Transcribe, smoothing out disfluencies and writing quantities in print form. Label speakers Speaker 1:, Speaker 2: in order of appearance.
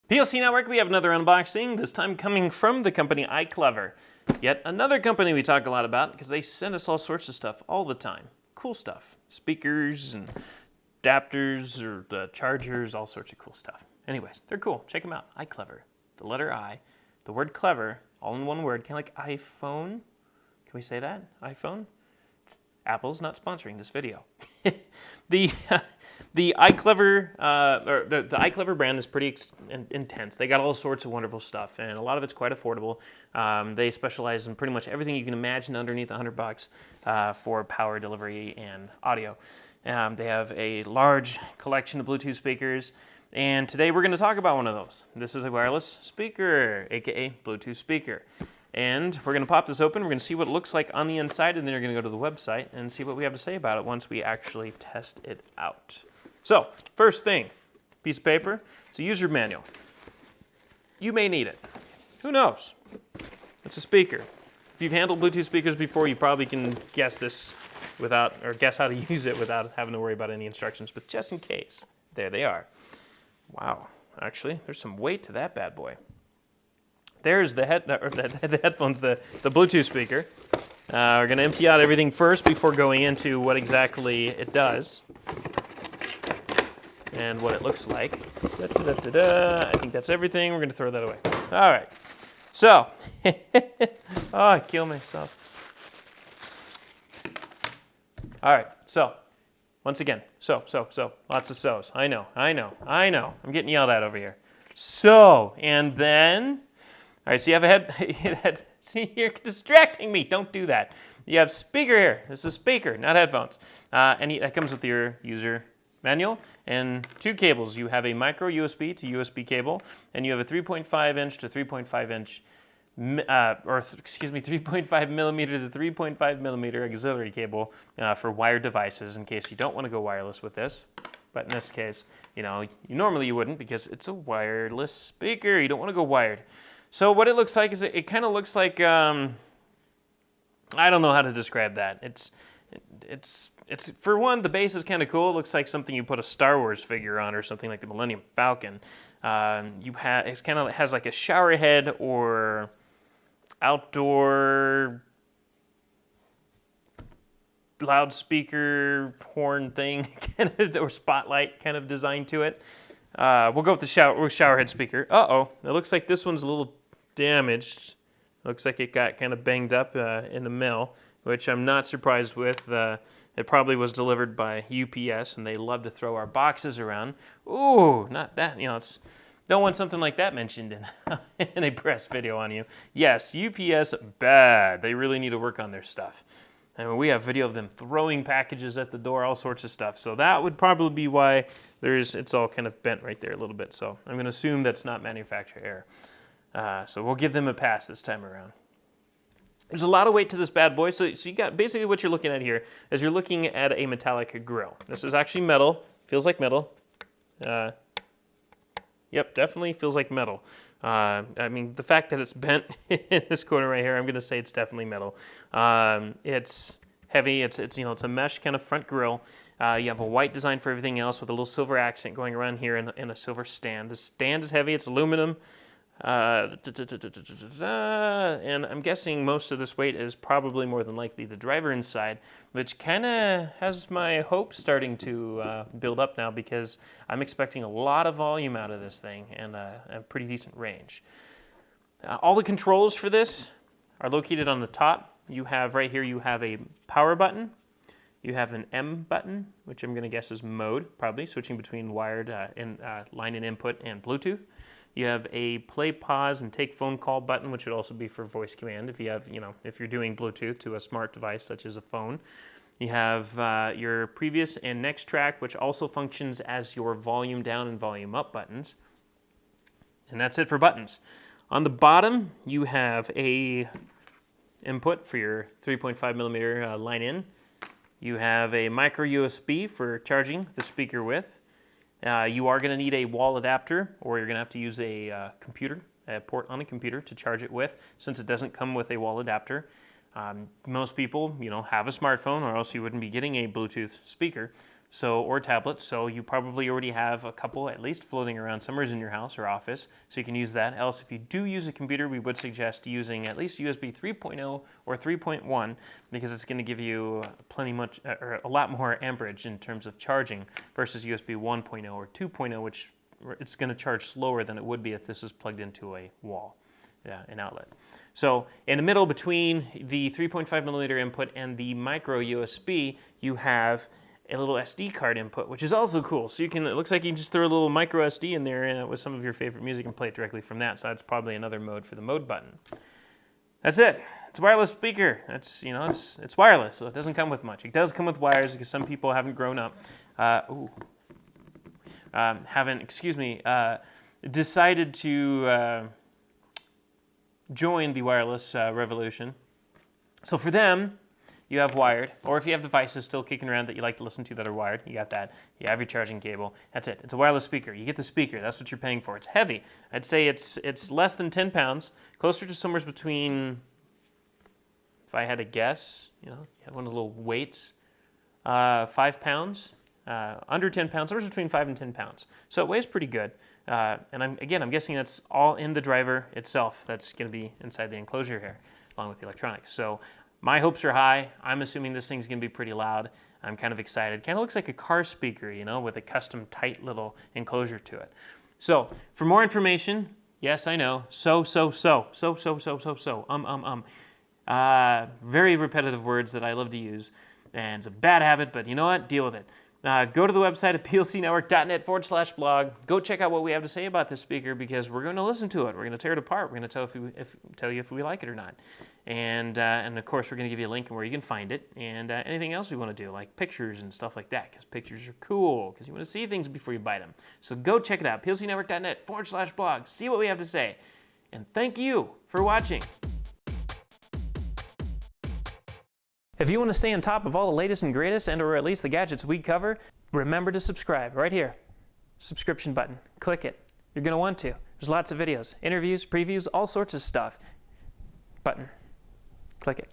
Speaker 1: PLC Network, we have another unboxing, this time coming from the company iClever. Yet another company we talk a lot about because they send us all sorts of stuff all the time. Cool stuff. Speakers and adapters or the chargers, all sorts of cool stuff. Anyways, they're cool. Check them out. iClever. The letter I, the word clever, all in one word, kind of like iPhone. Can we say that? iPhone? Apple's not sponsoring this video. The iClever, the iClever brand is pretty intense. They got all sorts of wonderful stuff, and a lot of it's quite affordable. They specialize in pretty much everything you can imagine underneath $100 for power delivery and audio. They have a large collection of Bluetooth speakers, and today we're going to talk about one of those. This is a wireless speaker, aka Bluetooth speaker. And we're going to pop this open, we're going to see what it looks like on the inside, and then we're going to go to the website and see what we have to say about it once we actually test it out. So, first thing, piece of paper, it's a user manual. You may need it. Who knows? It's a speaker. If you've handled Bluetooth speakers before, you probably can guess this without, or guess how to use it without having to worry about any instructions, but just in case, there they are. Wow, actually, there's some weight to that bad boy. There's the headphones, the Bluetooth speaker. We're going to empty out everything first before going into what exactly it does and what it looks like. I think that's everything. We're going to throw that away. All right. So, oh, I kill myself. All right. So, once again, lots of so's. I know. I'm getting yelled at over here. So, and then. All right, so you have a head, see, you're distracting me, don't do that. You have speaker here, this is a speaker, not headphones. And that comes with your user manual and two cables. You have a micro USB to USB cable, and you have a 3.5 inch to 3.5 inch, 3.5 millimeter to 3.5 millimeter auxiliary cable for wired devices in case you don't want to go wireless with this. But in this case, normally you wouldn't because it's a wireless speaker, you don't want to go wired. So what it looks like is it kind of looks like, I don't know how to describe that. It's for one, the base is kind of cool. It looks like something you put a Star Wars figure on or something like the Millennium Falcon. It kind of has like a shower head or outdoor loudspeaker horn thing, or spotlight kind of design to it. We'll go with the shower head speaker. Uh-oh, it looks like this one's a little damaged. Looks like it got kind of banged up in the mail, which I'm not surprised with. It probably was delivered by UPS, and they love to throw our boxes around. Ooh, not that, don't want something like that mentioned in a press video on you. Yes, UPS, bad. They really need to work on their stuff. I mean, we have video of them throwing packages at the door, all sorts of stuff. So that would probably be why it's all kind of bent right there a little bit. So I'm going to assume that's not manufacturer error. So we'll give them a pass this time around. There's a lot of weight to this bad boy. So you got basically what you're looking at here is you're looking at a metallic grill. This is actually metal. Feels like metal. Yep, definitely feels like metal. I mean, the fact that it's bent in this corner right here, I'm going to say it's definitely metal. It's heavy. It's a mesh kind of front grill. You have a white design for everything else with a little silver accent going around here and a silver stand. The stand is heavy. It's aluminum. And I'm guessing most of this weight is probably more than likely the driver inside, which kind of has my hopes starting to build up now because I'm expecting a lot of volume out of this thing and a pretty decent range. All the controls for this are located on the top. You have right here, you have a power button. You have an M button, which I'm going to guess is mode, probably switching between wired line and input and Bluetooth. You have a play, pause, and take phone call button, which would also be for voice command if you have, if you're doing Bluetooth to a smart device such as a phone. You have your previous and next track, which also functions as your volume down and volume up buttons. And that's it for buttons. On the bottom, you have a input for your 3.5 millimeter line in. You have a micro USB for charging the speaker with. You are going to need a wall adapter, or you're going to have to use a port on a computer to charge it with, since it doesn't come with a wall adapter. Most people, have a smartphone, or else you wouldn't be getting a Bluetooth speaker. or tablets, so you probably already have a couple at least floating around somewhere in your house or office, so you can use that. Else, if you do use a computer, we would suggest using at least USB 3.0 or 3.1 because it's going to give you or a lot more amperage in terms of charging versus USB 1.0 or 2.0, which it's going to charge slower than it would be if this is plugged into a wall, an outlet. So in the middle between the 3.5 millimeter input and the micro USB, you have a little SD card input, which is also cool. So it looks like you can just throw a little micro SD in there with some of your favorite music and play it directly from that. So that's probably another mode for the mode button. That's it. It's a wireless speaker. It's wireless, so it doesn't come with much. It does come with wires because some people haven't grown up. Decided to join the wireless revolution. So for them, you have wired, or if you have devices still kicking around that you like to listen to that are wired, you got that. You have your charging cable. That's it. It's a wireless speaker. You get the speaker. That's what you're paying for. It's heavy. I'd say it's less than 10 pounds, closer to somewhere between, if I had to guess, you have one of the little weights, 5 pounds, under 10 pounds, somewhere between 5 and 10 pounds. So it weighs pretty good. And I'm guessing that's all in the driver itself. That's going to be inside the enclosure here, along with the electronics. So my hopes are high. I'm assuming this thing's going to be pretty loud. I'm kind of excited. Kind of looks like a car speaker, with a custom tight little enclosure to it. So for more information, yes, I know. Very repetitive words that I love to use. And it's a bad habit, but you know what? Deal with it. Go to the website at plcnetwork.net/blog. Go check out what we have to say about this speaker because we're going to listen to it. We're going to tear it apart. We're going to tell you if we like it or not. And of course, we're going to give you a link where you can find it and anything else we want to do, like pictures and stuff like that, because pictures are cool, because you want to see things before you buy them. So go check it out, plcnetwork.net/blog. See what we have to say. And thank you for watching. If you want to stay on top of all the latest and greatest or at least the gadgets we cover, remember to subscribe right here. Subscription button. Click it. You're going to want to. There's lots of videos, interviews, previews, all sorts of stuff. Button. Click it.